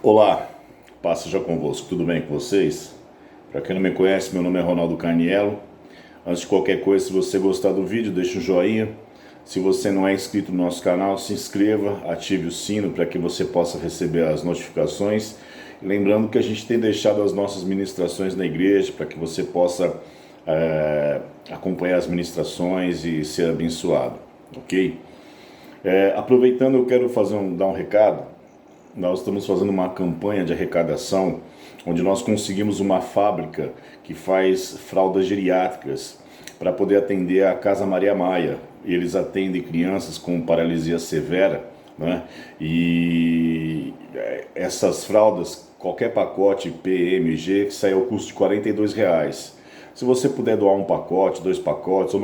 Olá, paz seja convosco, tudo bem com vocês? Para quem não me conhece, meu nome é Ronaldo Carniello. Antes de qualquer coisa, se você gostar do vídeo, deixa um joinha. Se você não é inscrito no nosso canal, se inscreva, ative o sino para que você possa receber as notificações. Lembrando que a gente tem deixado as nossas ministrações na igreja para que você possa acompanhar as ministrações e ser abençoado, ok? Aproveitando, eu quero dar um recado. Nós estamos fazendo uma campanha de arrecadação, onde nós conseguimos uma fábrica que faz fraldas geriátricas para poder atender a Casa Maria Maia. Eles atendem crianças com paralisia severa, né? E essas fraldas, qualquer pacote PMG, sai ao custo de R$ 42. Se você puder doar um pacote, dois pacotes, ou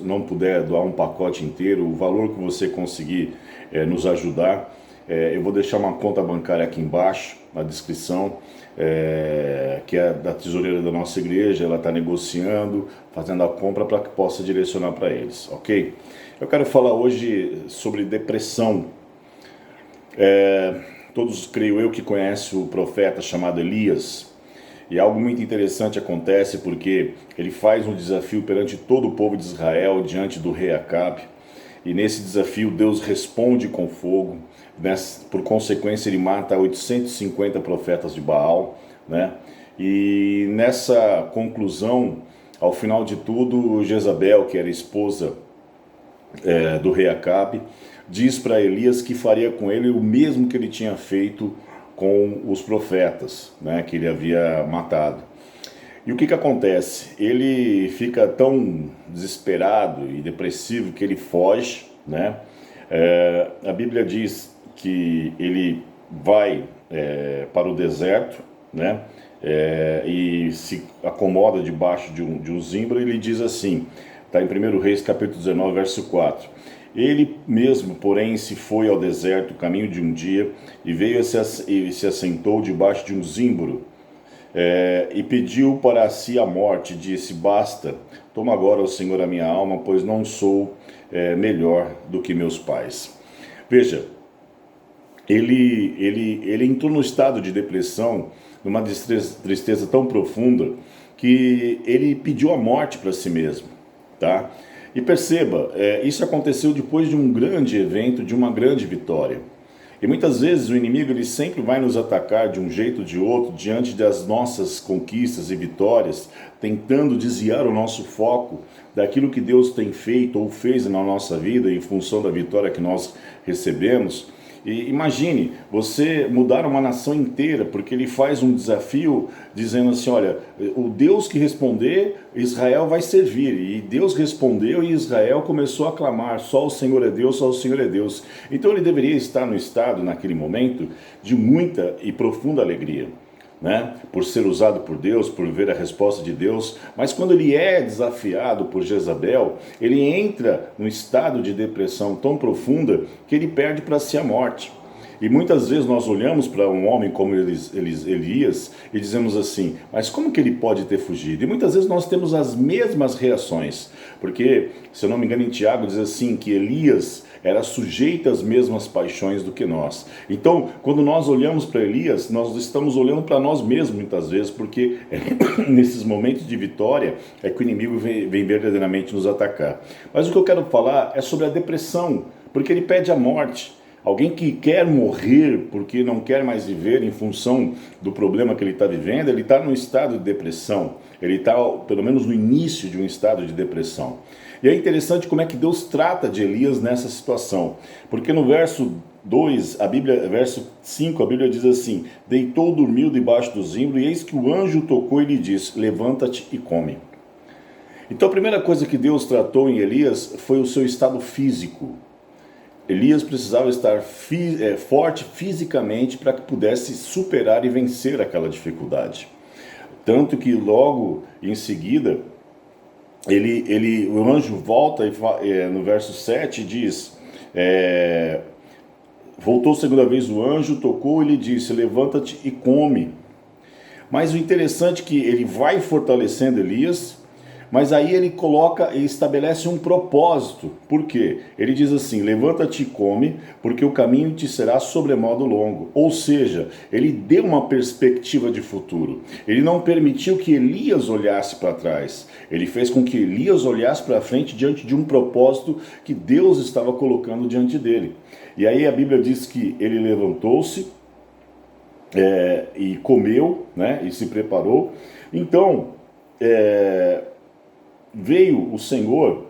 não puder doar um pacote inteiro, o valor que você conseguir nos ajudar, eu vou deixar uma conta bancária aqui embaixo, na descrição, que é da tesoureira da nossa igreja. Ela está negociando, fazendo a compra para que possa direcionar para eles, ok? Eu quero falar hoje sobre depressão. Todos, creio eu, que conhecem o profeta chamado Elias. E algo muito interessante acontece porque ele faz um desafio perante todo o povo de Israel, diante do rei Acabe. E nesse desafio Deus responde com fogo. Por consequência, ele mata 850 profetas de Baal, né? E nessa conclusão, ao final de tudo, Jezabel, que era esposa do rei Acabe, diz para Elias que faria com ele o mesmo que ele tinha feito com os profetas, né, que ele havia matado. E o que acontece? Ele fica tão desesperado e depressivo que ele foge, né? A Bíblia diz que ele vai para o deserto, né? E se acomoda debaixo de um zimbro. Ele diz assim, está em 1 Reis capítulo 19, verso 4. Ele mesmo, porém, se foi ao deserto, caminho de um dia, e veio e se assentou debaixo de um zimbro, e pediu para si a morte. Disse: basta, toma agora, ó Senhor, a minha alma, pois não sou melhor do que meus pais. Veja, ele entrou no estado de depressão, numa tristeza tão profunda, que ele pediu a morte para si mesmo, tá? E perceba, isso aconteceu depois de um grande evento, de uma grande vitória. E muitas vezes o inimigo ele sempre vai nos atacar de um jeito ou de outro, diante das nossas conquistas e vitórias, tentando desviar o nosso foco daquilo que Deus tem feito ou fez na nossa vida em função da vitória que nós recebemos. E imagine, você mudar uma nação inteira, porque ele faz um desafio dizendo assim, olha, o Deus que responder, Israel vai servir. E Deus respondeu e Israel começou a clamar, só o Senhor é Deus, só o Senhor é Deus. Então ele deveria estar no estado, naquele momento, de muita e profunda alegria, né? Por ser usado por Deus, por ver a resposta de Deus. Mas quando ele é desafiado por Jezabel, ele entra num estado de depressão tão profunda que ele perde para si a morte. E muitas vezes nós olhamos para um homem como Elias e dizemos assim, mas como que ele pode ter fugido? E muitas vezes nós temos as mesmas reações, porque, se eu não me engano, em Tiago diz assim, que Elias era sujeito às mesmas paixões do que nós. Então, quando nós olhamos para Elias, nós estamos olhando para nós mesmos muitas vezes, porque nesses momentos de vitória é que o inimigo vem verdadeiramente nos atacar. Mas o que eu quero falar é sobre a depressão, porque ele pede a morte. Alguém que quer morrer porque não quer mais viver em função do problema que ele está vivendo, ele está num estado de depressão. Ele está, pelo menos, no início de um estado de depressão. E é interessante como é que Deus trata de Elias nessa situação. Porque no verso 2, verso 5, a Bíblia diz assim, deitou, dormiu debaixo do zimbro, e eis que o anjo tocou e lhe disse, levanta-te e come. Então a primeira coisa que Deus tratou em Elias foi o seu estado físico. Elias precisava estar forte fisicamente para que pudesse superar e vencer aquela dificuldade. Tanto que logo em seguida, o anjo volta e no verso 7 diz, voltou segunda vez o anjo, tocou e lhe disse, levanta-te e come. Mas o interessante é que ele vai fortalecendo Elias, Mas aí ele coloca e estabelece um propósito. Por quê? Ele diz assim: levanta-te e come, porque o caminho te será sobremodo longo. Ou seja, ele deu uma perspectiva de futuro. Ele não permitiu que Elias olhasse para trás. Ele fez com que Elias olhasse para frente diante de um propósito que Deus estava colocando diante dele. E aí a Bíblia diz que ele levantou-se e comeu, né, e se preparou. Então, veio o Senhor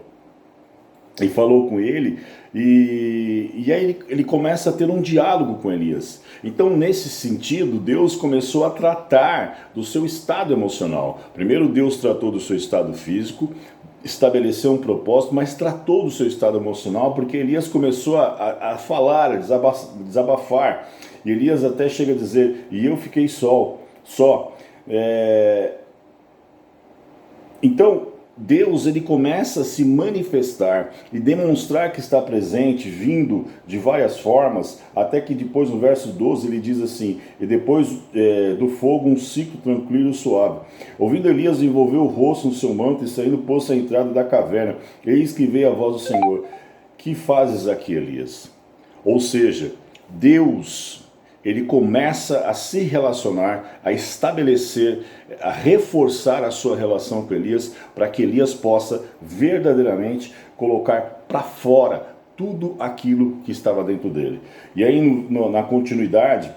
e falou com ele, e aí ele começa a ter um diálogo com Elias. Então, nesse sentido, Deus começou a tratar do seu estado emocional. Primeiro Deus tratou do seu estado físico, estabeleceu um propósito, mas tratou do seu estado emocional, porque Elias começou a falar, a desabafar. E Elias até chega a dizer: e eu fiquei só. Então, Deus ele começa a se manifestar e demonstrar que está presente, vindo de várias formas, até que depois no verso 12 ele diz assim: e depois do fogo um ciclo tranquilo e suave. Ouvindo Elias, envolveu o rosto no seu manto e saindo pôs-se à entrada da caverna. Eis que veio a voz do Senhor: que fazes aqui, Elias? Ou seja, Deus ele começa a se relacionar, a estabelecer, a reforçar a sua relação com Elias, para que Elias possa verdadeiramente colocar para fora tudo aquilo que estava dentro dele. E aí na continuidade,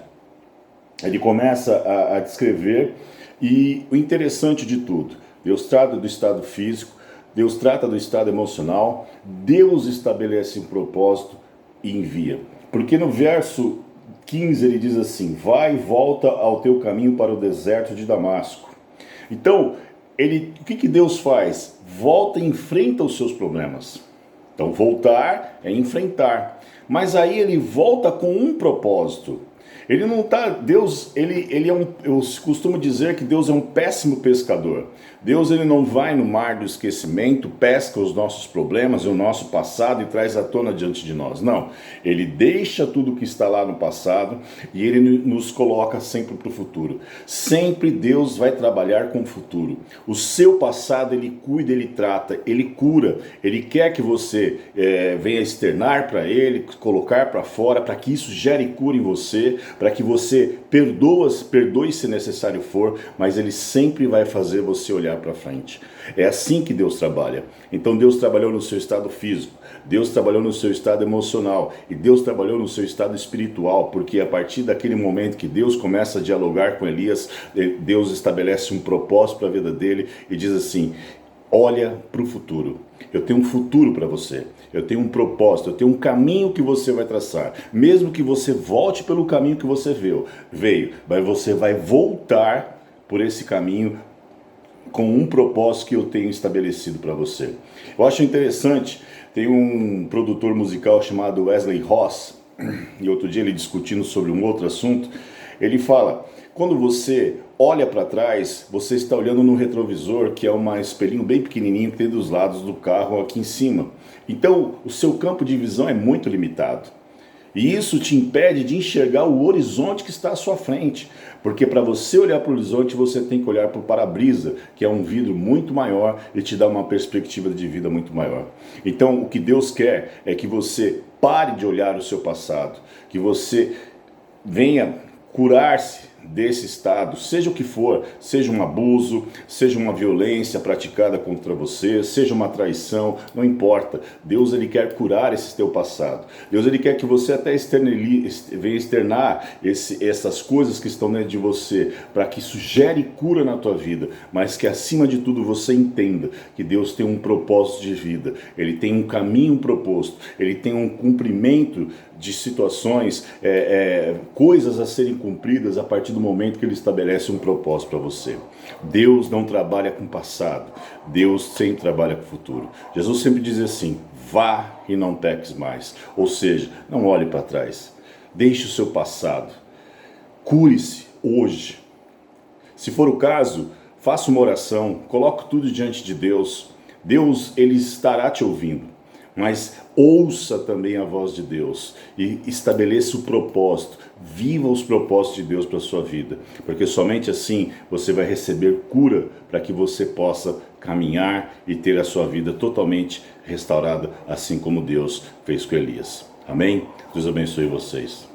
ele começa a descrever, e o interessante de tudo, Deus trata do estado físico, Deus trata do estado emocional, Deus estabelece um propósito e envia. Porque no verso 15 ele diz assim: vai e volta ao teu caminho para o deserto de Damasco. Então, o que Deus faz? Volta e enfrenta os seus problemas. Então, voltar é enfrentar. Mas aí ele volta com um propósito. Ele não está, Deus, ele é eu costumo dizer que Deus é um péssimo pescador. Deus ele não vai no mar do esquecimento, pesca os nossos problemas, o nosso passado e traz à tona diante de nós. Não, ele deixa tudo que está lá no passado e ele nos coloca sempre para o futuro. Sempre Deus vai trabalhar com o futuro. O seu passado ele cuida, ele trata, ele cura. Ele quer que você venha externar para ele, colocar para fora, para que isso gere cura em você, para que você perdoe se necessário for, mas ele sempre vai fazer você olhar para frente. É assim que Deus trabalha. Então Deus trabalhou no seu estado físico, Deus trabalhou no seu estado emocional e Deus trabalhou no seu estado espiritual, porque a partir daquele momento que Deus começa a dialogar com Elias, Deus estabelece um propósito para a vida dele e diz assim: olha para o futuro. Eu tenho um futuro para você. Eu tenho um propósito. Eu tenho um caminho que você vai traçar. Mesmo que você volte pelo caminho que você veio, mas você vai voltar por esse caminho com um propósito que eu tenho estabelecido para você. Eu acho interessante, tem um produtor musical chamado Wesley Ross, e outro dia ele discutindo sobre um outro assunto, ele fala: quando você olha para trás, você está olhando no retrovisor, que é um espelhinho bem pequenininho que tem dos lados do carro aqui em cima. Então, o seu campo de visão é muito limitado. E isso te impede de enxergar o horizonte que está à sua frente. Porque para você olhar para o horizonte, você tem que olhar para o para-brisa, que é um vidro muito maior e te dá uma perspectiva de vida muito maior. Então, o que Deus quer é que você pare de olhar o seu passado, que você venha curar-se desse estado, seja o que for, seja um abuso, seja uma violência praticada contra você, seja uma traição, não importa. Deus ele quer curar esse teu passado. Deus ele quer que você até venha externar essas coisas que estão dentro de você, para que isso gere cura na tua vida, mas que acima de tudo você entenda que Deus tem um propósito de vida, ele tem um caminho proposto, ele tem um cumprimento de situações, coisas a serem cumpridas a partir do momento que ele estabelece um propósito para você. Deus não trabalha com o passado, Deus sempre trabalha com o futuro. Jesus sempre diz assim: vá e não peques mais. Ou seja, não olhe para trás, deixe o seu passado, cure-se hoje. Se for o caso, faça uma oração, coloque tudo diante de Deus. Deus ele estará te ouvindo. mas ouça também a voz de Deus e estabeleça o propósito, viva os propósitos de Deus para a sua vida, porque somente assim você vai receber cura para que você possa caminhar e ter a sua vida totalmente restaurada, assim como Deus fez com Elias. Amém? Deus abençoe vocês.